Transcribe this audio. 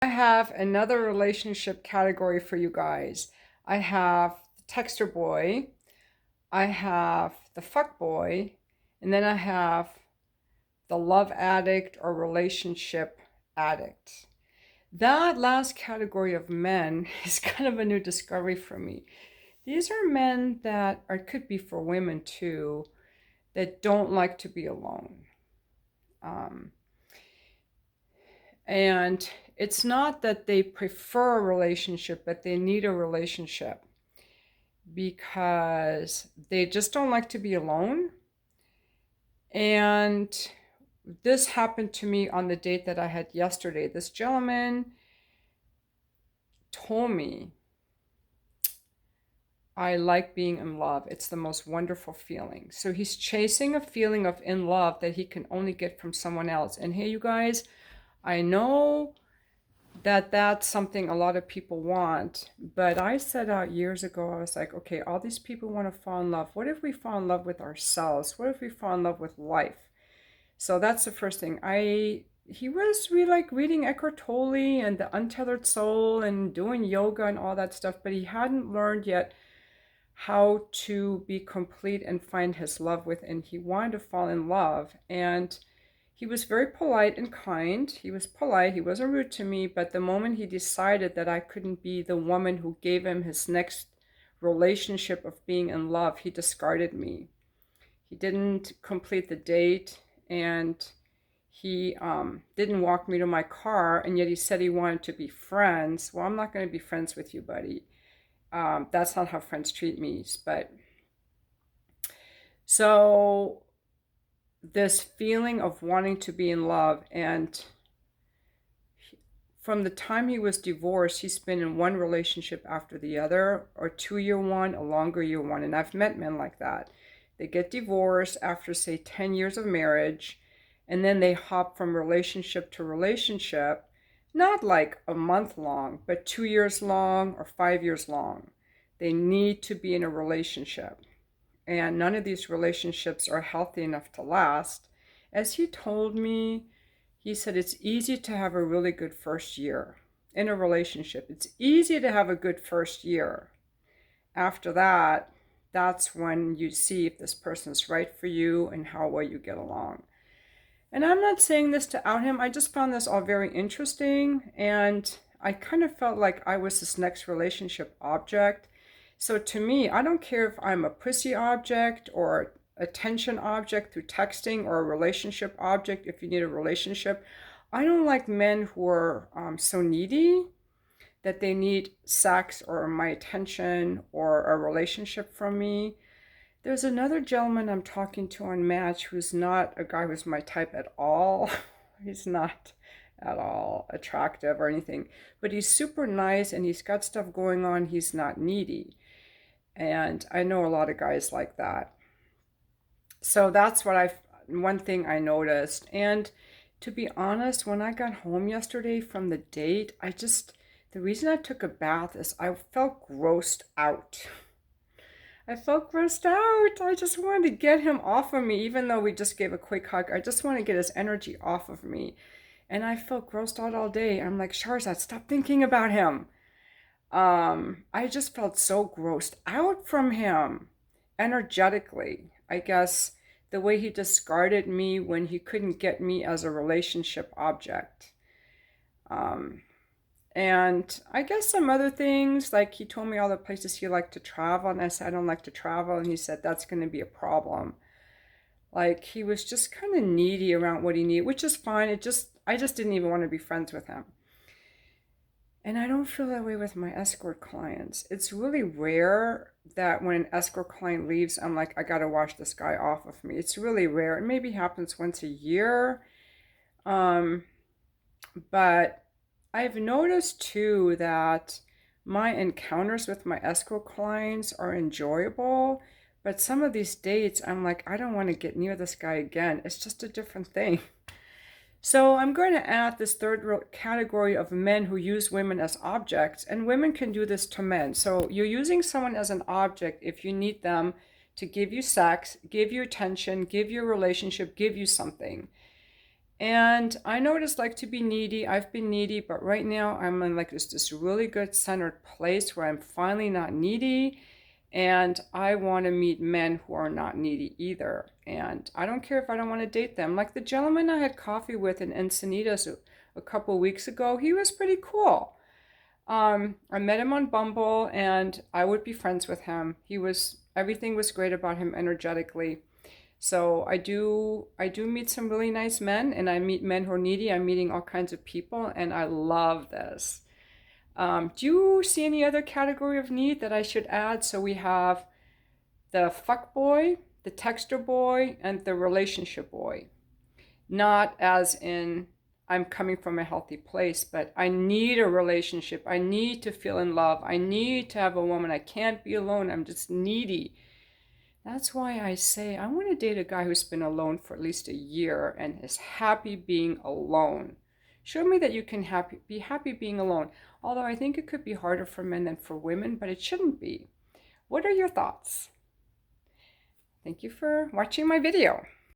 I have another relationship category for you guys. I have the texter boy, I have the fuck boy, and then I have the love addict or relationship addict. That last category of men is kind of a new discovery for me. These are men that, or it could be for women too, that don't like to be alone. Um, and it's not that they prefer a relationship, but they need a relationship because they just don't like to be alone. And this happened to me on the date that I had yesterday. This gentleman told me, I like being in love. It's the most wonderful feeling. So he's chasing a feeling of in love that he can only get from someone else. And hey, you guys, I know that that's something a lot of people want, but I set out years ago, I was like, okay, all these people want to fall in love. What if we fall in love with ourselves? What if we fall in love with life? So that's the first thing. He was really like reading Eckhart Tolle and the Untethered Soul and doing yoga and all that stuff, but he hadn't learned yet how to be complete and find his love within. He wanted to fall in love, and he was very polite and kind. He was polite, he wasn't rude to me, but the moment he decided that I couldn't be the woman who gave him his next relationship of being in love, he discarded me. He didn't complete the date, and he didn't walk me to my car, and yet he said he wanted to be friends. Well, I'm not going to be friends with you, buddy. That's not how friends treat me. But so this feeling of wanting to be in love, and from the time he was divorced, he's been in one relationship after the other, or 2 year one, a longer year one. And I've met men like that. They get divorced after, say, 10 years of marriage, and then they hop from relationship to relationship, not like a month long, but 2 years long or 5 years long. They need to be in a relationship. And none of these relationships are healthy enough to last. As he told me, he said it's easy to have a really good first year in a relationship. It's easy to have a good first year. After that, that's when you see if this person's right for you and how well you get along. And I'm not saying this to out him. I just found this all very interesting. And I kind of felt like I was this next relationship object. So to me, I don't care if I'm a pussy object or attention object through texting or a relationship object if you need a relationship. I don't like men who are so needy that they need sex or my attention or a relationship from me. There's another gentleman I'm talking to on Match who's not a guy who's my type at all. He's not at all attractive or anything, but he's super nice and he's got stuff going on. He's not needy. And I know a lot of guys like that. So that's one thing I noticed. And to be honest, when I got home yesterday from the date, the reason I took a bath is I felt grossed out. I felt grossed out. I just wanted to get him off of me, even though we just gave a quick hug. I just want to get his energy off of me. And I felt grossed out all day. I'm like, Sharzad, stop thinking about him. I just felt so grossed out from him energetically. I guess the way he discarded me when he couldn't get me as a relationship object. Um, and I guess some other things, like he told me all the places he liked to travel, and I said, I don't like to travel. And he said, that's going to be a problem. Like he was just kind of needy around what he needed, which is fine. I just didn't even want to be friends with him. And I don't feel that way with my escort clients. It's really rare that when an escort client leaves, I'm like, I gotta wash this guy off of me. It's really rare. It maybe happens once a year. Um, but I've noticed too that my encounters with my escort clients are enjoyable. But some of these dates, I'm like, I don't want to get near this guy again. It's just a different thing. So I'm going to add this third category of men who use women as objects, and women can do this to men. So you're using someone as an object if you need them to give you sex, give you attention, give you a relationship, give you something. And I know what it's like to be needy. I've been needy, but right now I'm in like this really good centered place where I'm finally not needy. And I want to meet men who are not needy either. And I don't care if I don't want to date them. Like the gentleman I had coffee with in Encinitas a couple weeks ago, he was pretty cool. I met him on Bumble and I would be friends with him. Everything was great about him energetically. So I do meet some really nice men, and I meet men who are needy. I'm meeting all kinds of people, and I love this. Do you see any other category of need that I should add? So we have the fuck boy, the texter boy, and the relationship boy. Not as in I'm coming from a healthy place, but I need a relationship. I need to feel in love. I need to have a woman. I can't be alone. I'm just needy. That's why I say I want to date a guy who's been alone for at least a year and is happy being alone. Show me that you can be happy being alone. Although I think it could be harder for men than for women, but it shouldn't be. What are your thoughts? Thank you for watching my video.